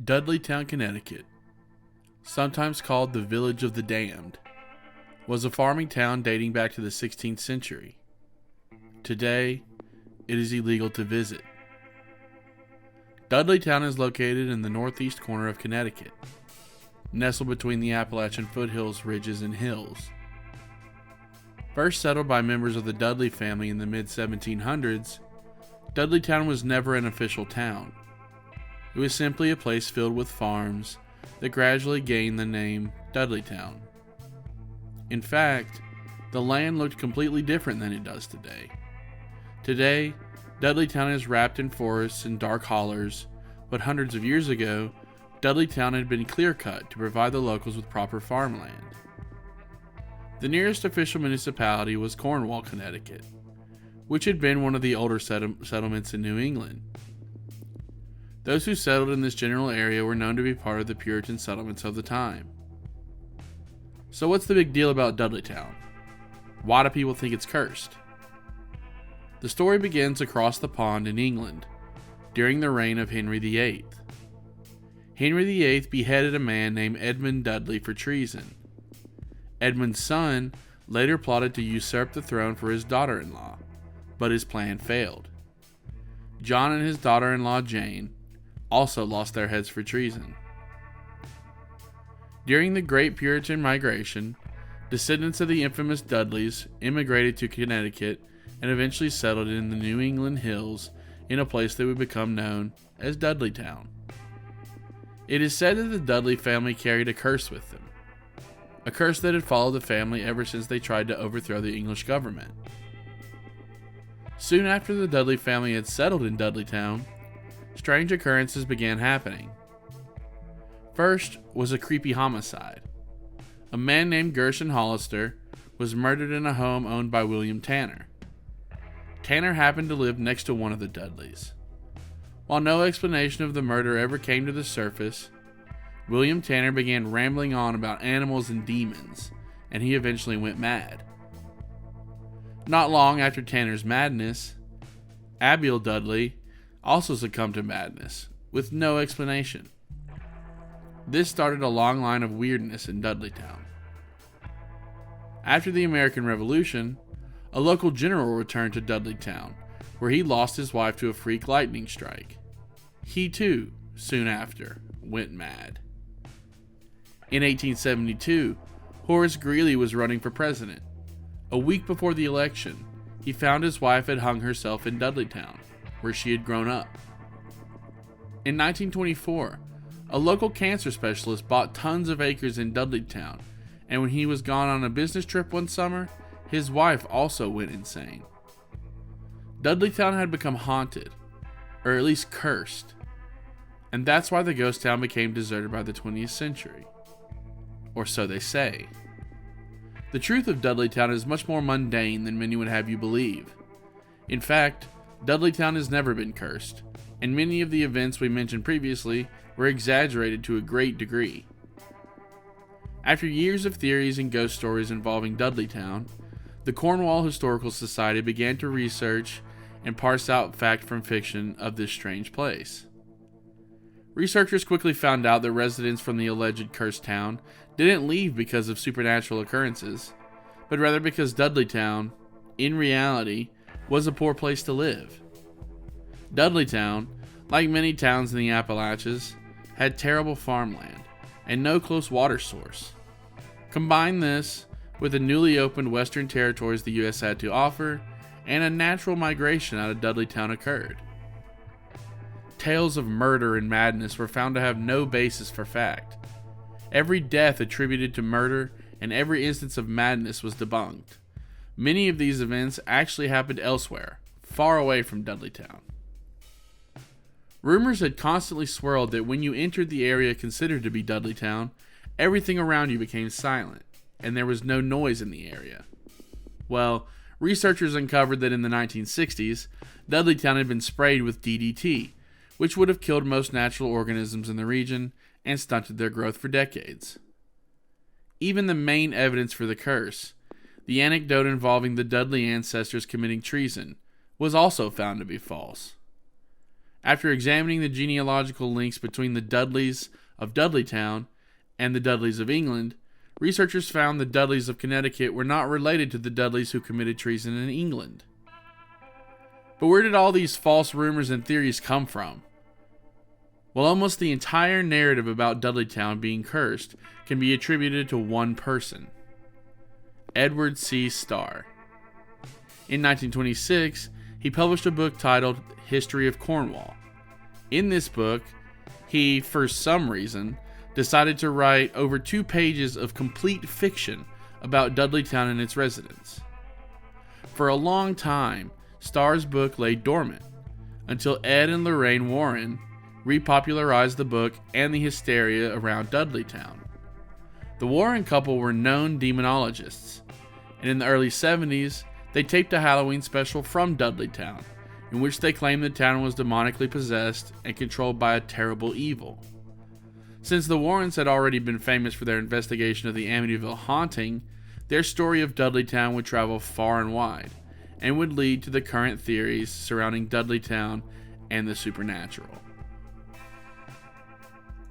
Dudleytown, Connecticut, sometimes called the Village of the Damned, was a farming town dating back to the 16th century. Today, it is illegal to visit. Dudleytown is located in the northeast corner of Connecticut, nestled between the Appalachian foothills, ridges, and hills. First settled by members of the Dudley family in the mid-1700s, Dudleytown was never an official town. It was simply a place filled with farms that gradually gained the name Dudleytown. In fact, the land looked completely different than it does today. Today, Dudleytown is wrapped in forests and dark hollers, but hundreds of years ago, Dudleytown had been clear-cut to provide the locals with proper farmland. The nearest official municipality was Cornwall, Connecticut, which had been one of the older settlements in New England. Those who settled in this general area were known to be part of the Puritan settlements of the time. So what's the big deal about Dudleytown? Why do people think it's cursed? The story begins across the pond in England, during the reign of Henry VIII. Henry VIII beheaded a man named Edmund Dudley for treason. Edmund's son later plotted to usurp the throne for his daughter-in-law, but his plan failed. John and his daughter-in-law Jane also lost their heads for treason. During the Great Puritan Migration, descendants of the infamous Dudleys immigrated to Connecticut and eventually settled in the New England hills in a place that would become known as Dudleytown. It is said that the Dudley family carried a curse with them, a curse that had followed the family ever since they tried to overthrow the English government. Soon after the Dudley family had settled in Dudleytown, strange occurrences began happening. First was a creepy homicide. A man named Gershon Hollister was murdered in a home owned by William Tanner. Tanner happened to live next to one of the Dudleys. While no explanation of the murder ever came to the surface, William Tanner began rambling on about animals and demons, and he eventually went mad. Not long after Tanner's madness, Abiel Dudley also succumbed to madness, with no explanation. This started a long line of weirdness in Dudleytown. After the American Revolution, a local general returned to Dudleytown, where he lost his wife to a freak lightning strike. He too, soon after, went mad. In 1872, Horace Greeley was running for president. A week before the election, he found his wife had hung herself in Dudleytown, where she had grown up. In 1924, a local cancer specialist bought tons of acres in Dudleytown, and when he was gone on a business trip one summer, his wife also went insane. Dudleytown had become haunted, or at least cursed, and that's why the ghost town became deserted by the 20th century. Or so they say. The truth of Dudleytown is much more mundane than many would have you believe. In fact, Dudleytown has never been cursed, and many of the events we mentioned previously were exaggerated to a great degree. After years of theories and ghost stories involving Dudleytown, the Cornwall Historical Society began to research and parse out fact from fiction of this strange place. Researchers quickly found out that residents from the alleged cursed town didn't leave because of supernatural occurrences, but rather because Dudleytown, in reality, was a poor place to live. Dudleytown, like many towns in the Appalachians, had terrible farmland and no close water source. Combine this with the newly opened western territories the U.S. had to offer, and a natural migration out of Dudleytown occurred. Tales of murder and madness were found to have no basis for fact. Every death attributed to murder and every instance of madness was debunked. Many of these events actually happened elsewhere, far away from Dudleytown. Rumors had constantly swirled that when you entered the area considered to be Dudleytown, everything around you became silent, and there was no noise in the area. Well, researchers uncovered that in the 1960s, Dudleytown had been sprayed with DDT, which would have killed most natural organisms in the region and stunted their growth for decades. Even the main evidence for the curse, the anecdote involving the Dudley ancestors committing treason, was also found to be false. After examining the genealogical links between the Dudleys of Dudleytown and the Dudleys of England, researchers found the Dudleys of Connecticut were not related to the Dudleys who committed treason in England. But where did all these false rumors and theories come from? Well, almost the entire narrative about Dudleytown being cursed can be attributed to one person, Edward C. Starr. In 1926, he published a book titled History of Cornwall. In this book, he, for some reason, decided to write over 2 pages of complete fiction about Dudleytown and its residents. For a long time, Starr's book lay dormant, until Ed and Lorraine Warren repopularized the book and the hysteria around Dudleytown. The Warren couple were known demonologists, and in the early 70s, they taped a Halloween special from Dudleytown, in which they claimed the town was demonically possessed and controlled by a terrible evil. Since the Warrens had already been famous for their investigation of the Amityville haunting, their story of Dudleytown would travel far and wide, and would lead to the current theories surrounding Dudleytown and the supernatural.